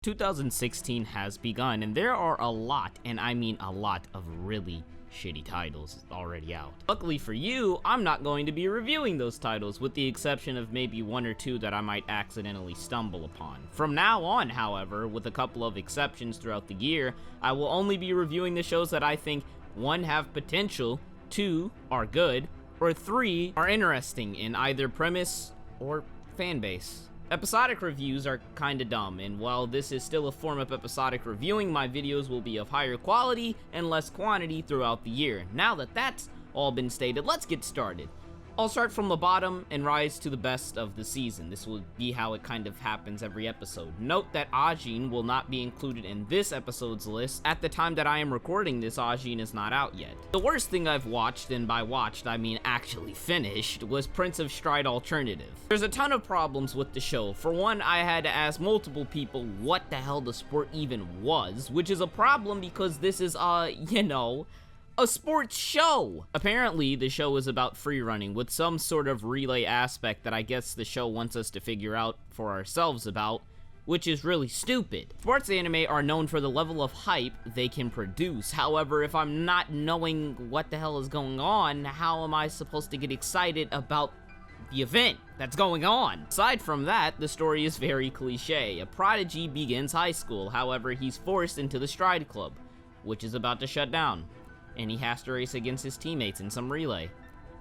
2016 has begun, and there are a lot, and I mean a lot, of really shitty titles already out. Luckily for you, I'm not going to be reviewing those titles, with the exception of maybe one or two that I might accidentally stumble upon. From now on, however, with a couple of exceptions throughout the year, I will only be reviewing the shows that I think 1. Have potential, 2. Are good, or 3. Are interesting in either premise or fanbase. Episodic reviews are kinda dumb, and while this is still a form of episodic reviewing, my videos will be of higher quality and less quantity throughout the year. Now that that's all been stated, let's get started. I'll start from the bottom and rise to the best of the season. This will be how it kind of happens every episode. Note that Ajin will not be included in this episode's list. At the time that I am recording this, Ajin is not out yet. The worst thing I've watched, and by watched I mean actually finished, was Prince of Stride Alternative. There's a ton of problems with the show. For one, I had to ask multiple people what the hell the sport even was, which is a problem because this is, a sports show! Apparently, the show is about free running, with some sort of relay aspect that I guess the show wants us to figure out for ourselves about, which is really stupid. Sports anime are known for the level of hype they can produce. However, if I'm not knowing what the hell is going on, how am I supposed to get excited about the event that's going on? Aside from that, the story is very cliche. A prodigy begins high school, however, he's forced into the Stride Club, which is about to shut down, and he has to race against his teammates in some relay,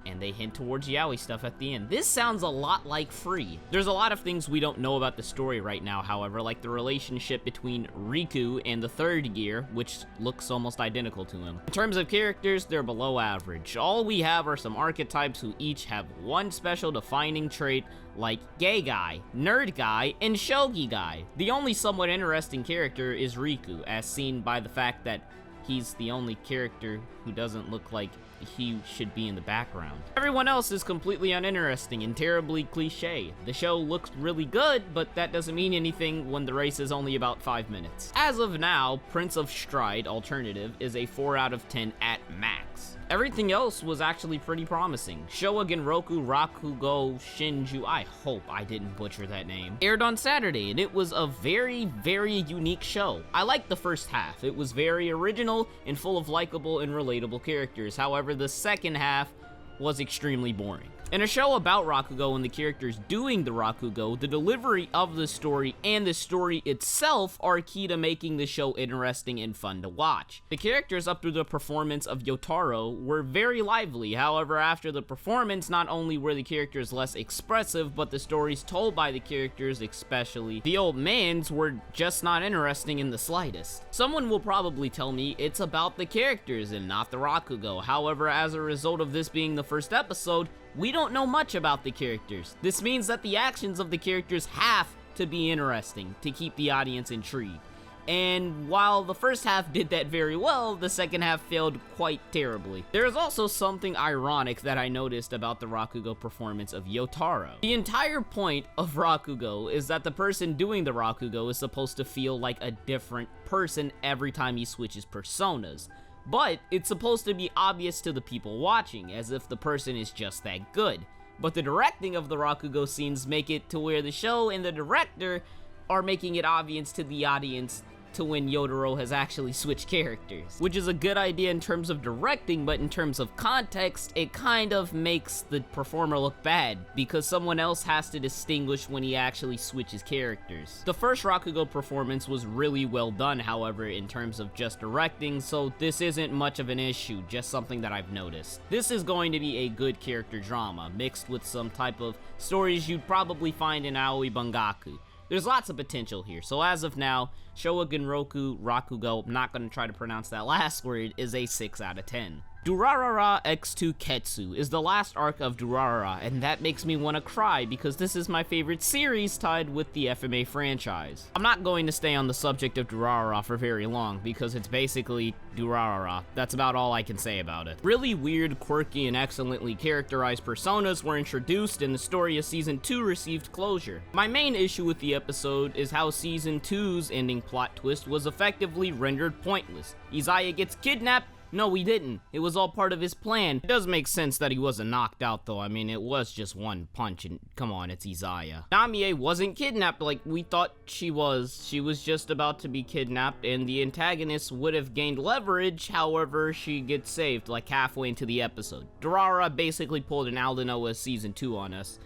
and they hint towards yaoi stuff at the end. This sounds a lot like Free. There's a lot of things we don't know about the story right now, however, like the relationship between Riku and the third gear, which looks almost identical to him. In terms of characters, they're below average. All we have are some archetypes who each have one special defining trait, like gay guy, nerd guy, and shogi guy. The only somewhat interesting character is Riku, as seen by the fact that he's the only character who doesn't look like he should be in the background. Everyone else is completely uninteresting and terribly cliche. The show looks really good, but that doesn't mean anything when the race is only about 5 minutes. As of now, Prince of Stride Alternative is a 4 out of 10 at max. Everything else was actually pretty promising. Shouwa, Genroku, Rakugo, Shinjuu, I hope I didn't butcher that name, aired on Saturday, and it was a very, very unique show. I liked the first half. It was very original and full of likable and relatable characters. However, the second half was extremely boring. In a show about Rakugo and the characters doing the Rakugo, the delivery of the story and the story itself are key to making the show interesting and fun to watch. The characters up through the performance of Yotaro were very lively. However, after the performance, not only were the characters less expressive, but the stories told by the characters, especially the old mans, were just not interesting in the slightest. Someone will probably tell me it's about the characters and not the Rakugo. However, as a result of this being the first episode, we don't know much about the characters. This means that the actions of the characters have to be interesting to keep the audience intrigued. And while the first half did that very well, the second half failed quite terribly. There is also something ironic that I noticed about the Rakugo performance of Yotaro. The entire point of Rakugo is that the person doing the Rakugo is supposed to feel like a different person every time he switches personas. But it's supposed to be obvious to the people watching, as if the person is just that good. But the directing of the Rakugo scenes make it to where the show and the director are making it obvious to the audience to when Yotaro has actually switched characters. Which is a good idea in terms of directing, but in terms of context, it kind of makes the performer look bad, because someone else has to distinguish when he actually switches characters. The first Rakugo performance was really well done, however, in terms of just directing, so this isn't much of an issue, just something that I've noticed. This is going to be a good character drama, mixed with some type of stories you'd probably find in Aoi Bangaku. There's lots of potential here, so as of now, Shouwa, Genroku, Rakugo, I'm not going to try to pronounce that last word, is a 6 out of 10. Durarara X2 Ketsu is the last arc of Durarara, and that makes me want to cry because this is my favorite series tied with the f.k.a. franchise. I'm not going to stay on the subject of Durarara for very long because it's basically Durarara. That's about all I can say about it. Really weird, quirky, and excellently characterized personas were introduced, and the story of Season 2 received closure. My main issue with the episode is how Season 2's ending plot twist was effectively rendered pointless. Izaya gets kidnapped, No, he didn't. It was all part of his plan. It does make sense that he wasn't knocked out, though. I mean, it was just one punch, and come on, it's Izaya. Namie wasn't kidnapped like we thought she was. She was just about to be kidnapped, and the antagonist would have gained leverage, however, she gets saved, like halfway into the episode. Durarara basically pulled an Aldenoa Season 2 on us,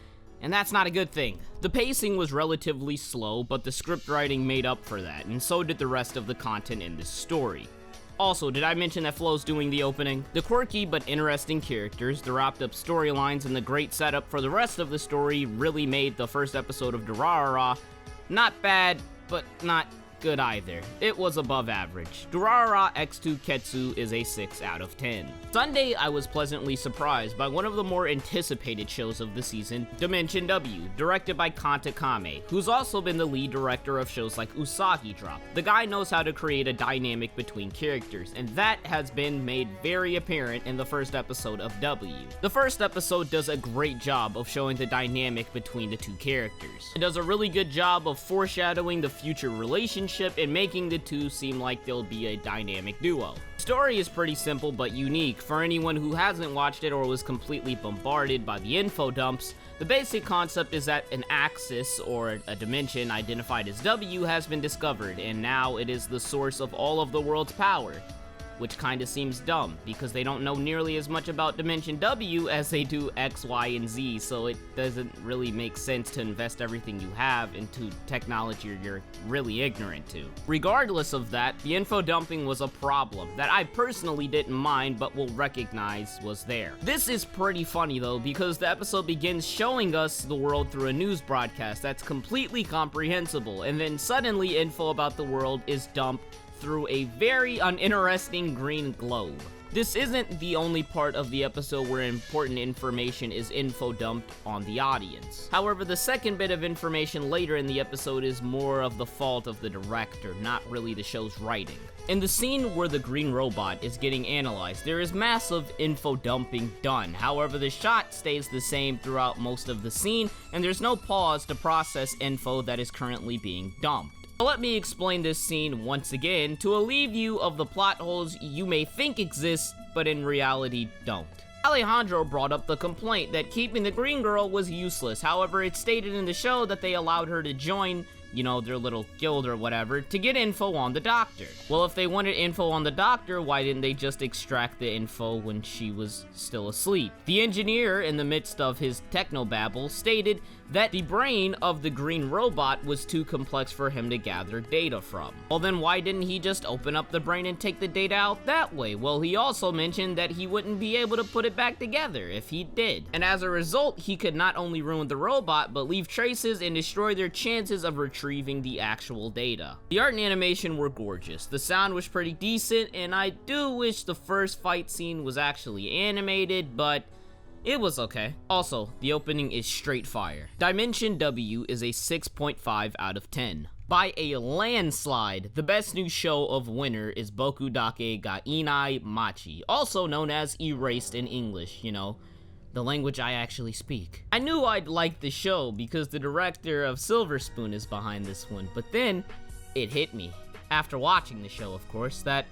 and that's not a good thing. The pacing was relatively slow, but the script writing made up for that, and so did the rest of the content in this story. Also, did I mention that Flo's doing the opening? The quirky but interesting characters, the wrapped up storylines, and the great setup for the rest of the story really made the first episode of Durarara not bad, but not good either. It was above average. Durarara X2 Ketsu is a 6 out of 10. Sunday, I was pleasantly surprised by one of the more anticipated shows of the season, Dimension W, directed by Kanta Kame, who's also been the lead director of shows like Usagi Drop. The guy knows how to create a dynamic between characters, and that has been made very apparent in the first episode of W. The first episode does a great job of showing the dynamic between the two characters. It does a really good job of foreshadowing the future relationship and making the two seem like they'll be a dynamic duo. The story is pretty simple but unique. For anyone who hasn't watched it or was completely bombarded by the info dumps, the basic concept is that an axis, or a dimension identified as W, has been discovered, and now it is the source of all of the world's power. Which kinda seems dumb, because they don't know nearly as much about Dimension W as they do X, Y, and Z, so it doesn't really make sense to invest everything you have into technology you're really ignorant to. Regardless of that, the info dumping was a problem that I personally didn't mind but will recognize was there. This is pretty funny though, because the episode begins showing us the world through a news broadcast that's completely comprehensible, and then suddenly info about the world is dumped through a very uninteresting green globe. This isn't the only part of the episode where important information is info dumped on the audience. However, the second bit of information later in the episode is more of the fault of the director, not really the show's writing. In the scene where the green robot is getting analyzed, there is massive info dumping done. However, the shot stays the same throughout most of the scene, and there's no pause to process info that is currently being dumped. Let me explain this scene once again to alleviate you of the plot holes you may think exist, but in reality don't. Alejandro brought up the complaint that keeping the green girl was useless. However, it's stated in the show that they allowed her to join, their little guild or whatever, to get info on the doctor. Well, if they wanted info on the doctor, why didn't they just extract the info when she was still asleep? The engineer, in the midst of his technobabble, stated that the brain of the green robot was too complex for him to gather data from. Well, then why didn't he just open up the brain and take the data out that way? Well, he also mentioned that he wouldn't be able to put it back together if he did. And as a result, he could not only ruin the robot, but leave traces and destroy their chances of retrieving the actual data. The art and animation were gorgeous. The sound was pretty decent, and I do wish the first fight scene was actually animated, but it was okay. Also, the opening is straight fire. Dimension W is a 6.5 out of 10. By a landslide, the best new show of winter is Boku Dake ga Inai Machi, also known as Erased in English, the language I actually speak. I knew I'd like the show because the director of Silver Spoon is behind this one, but then it hit me, after watching the show of course, that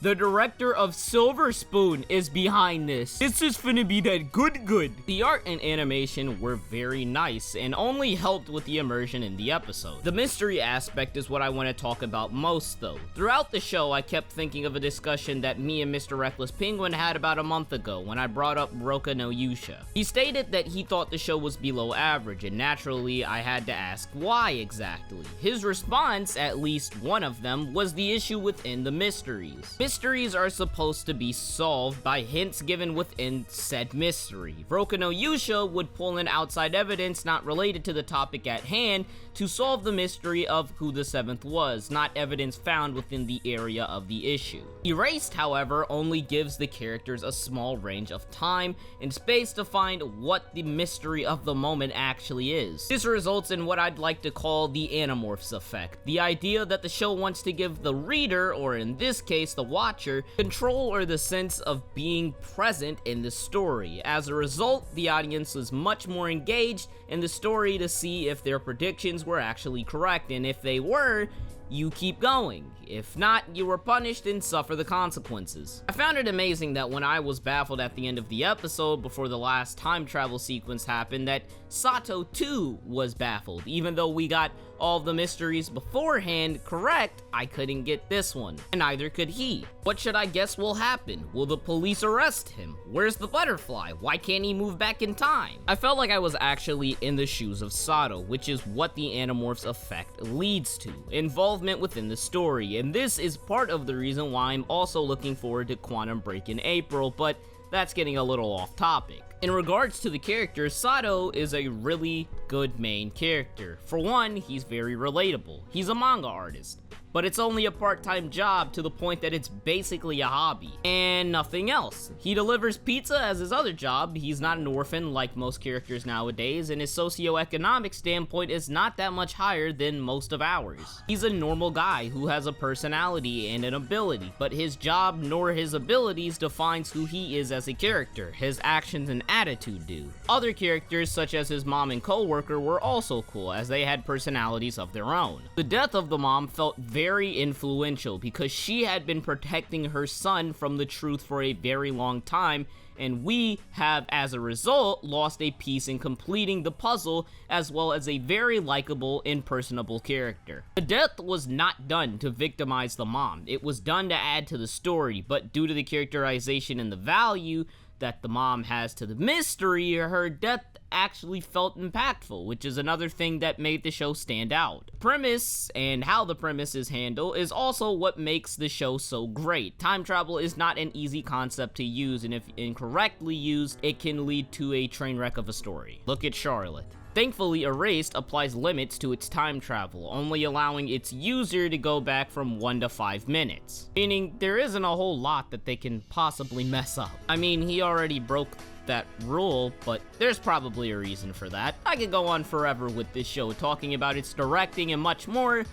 the director of Silver Spoon is behind this. This is finna be that good. The art and animation were very nice and only helped with the immersion in the episode. The mystery aspect is what I want to talk about most though. Throughout the show, I kept thinking of a discussion that me and Mr. Reckless Penguin had about a month ago when I brought up Roka no Yusha. He stated that he thought the show was below average, and naturally I had to ask why exactly. His response, at least one of them, was the issue within the mysteries. Mysteries are supposed to be solved by hints given within said mystery. Roka no Yusha would pull in outside evidence not related to the topic at hand to solve the mystery of who the seventh was, not evidence found within the area of the issue. Erased, however, only gives the characters a small range of time and space to find what the mystery of the moment actually is. This results in what I'd like to call the Animorphs effect, the idea that the show wants to give the reader, or in this case the watcher, control or the sense of being present in the story. As a result, the audience was much more engaged in the story to see if their predictions were actually correct, and if they were, you keep going. If not, you are punished and suffer the consequences. I found it amazing that when I was baffled at the end of the episode before the last time travel sequence happened, that Sato too was baffled. Even though we got all the mysteries beforehand correct, I couldn't get this one, and neither could he. What should I guess will happen? Will the police arrest him? Where's the butterfly? Why can't he move back in time? I felt like I was actually in the shoes of Sato, which is what the Animorphs effect leads to, involvement within the story, and this is part of the reason why I'm also looking forward to Quantum Break in April, but that's getting a little off topic. In regards to the character, Sato is a really good main character. For one, he's very relatable. He's a manga artist, but it's only a part-time job to the point that it's basically a hobby, and nothing else. He delivers pizza as his other job, he's not an orphan like most characters nowadays, and his socioeconomic standpoint is not that much higher than most of ours. He's a normal guy who has a personality and an ability, but his job nor his abilities defines who he is as a character. His actions and attitude do. Other characters such as his mom and co-worker were also cool, as they had personalities of their own. The death of the mom felt very influential because she had been protecting her son from the truth for a very long time, and we have, as a result, lost a piece in completing the puzzle, as well as a very likable and personable character. The death was not done to victimize the mom, it was done to add to the story, but due to the characterization and the value that the mom has to the mystery, her death actually felt impactful, which is another thing that made the show stand out. Premise and how the premise is handled is also what makes the show so great. Time travel is not an easy concept to use, and if incorrectly used, it can lead to a train wreck of a story. Look at Charlotte. Thankfully, Erased applies limits to its time travel, only allowing its user to go back from 1 to 5 minutes. Meaning, there isn't a whole lot that they can possibly mess up. I mean, he already broke that rule, but there's probably a reason for that. I could go on forever with this show, talking about its directing and much more,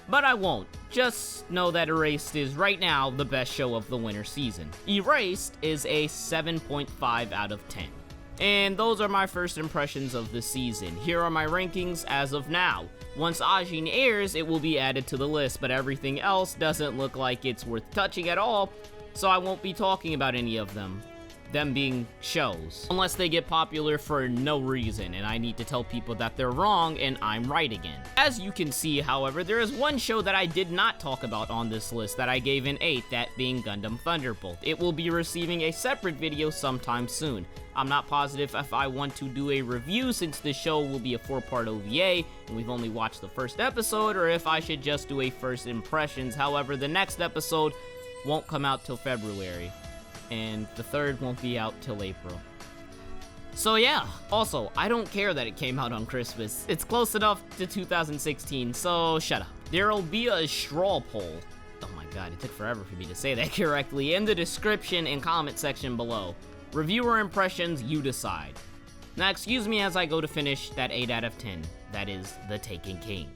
but I won't. Just know that Erased is right now the best show of the winter season. Erased is a 7.5 out of 10. And those are my first impressions of the season. Here are my rankings as of now. Once Ajin airs, it will be added to the list, but everything else doesn't look like it's worth touching at all, so I won't be talking about any of them being shows, unless they get popular for no reason, and I need to tell people that they're wrong and I'm right again. As you can see, however, there is one show that I did not talk about on this list that I gave an 8, that being Gundam Thunderbolt. It will be receiving a separate video sometime soon. I'm not positive if I want to do a review since the show will be a 4-part OVA and we've only watched the first episode, or if I should just do a first impressions. However, the next episode won't come out till February, and the third won't be out till April. So yeah, also, I don't care that it came out on Christmas. It's close enough to 2016, so shut up. There'll be a straw poll, oh my god, it took forever for me to say that correctly, in the description and comment section below. Reviewer impressions, you decide. Now excuse me as I go to finish that 8 out of 10, that is The Taken King.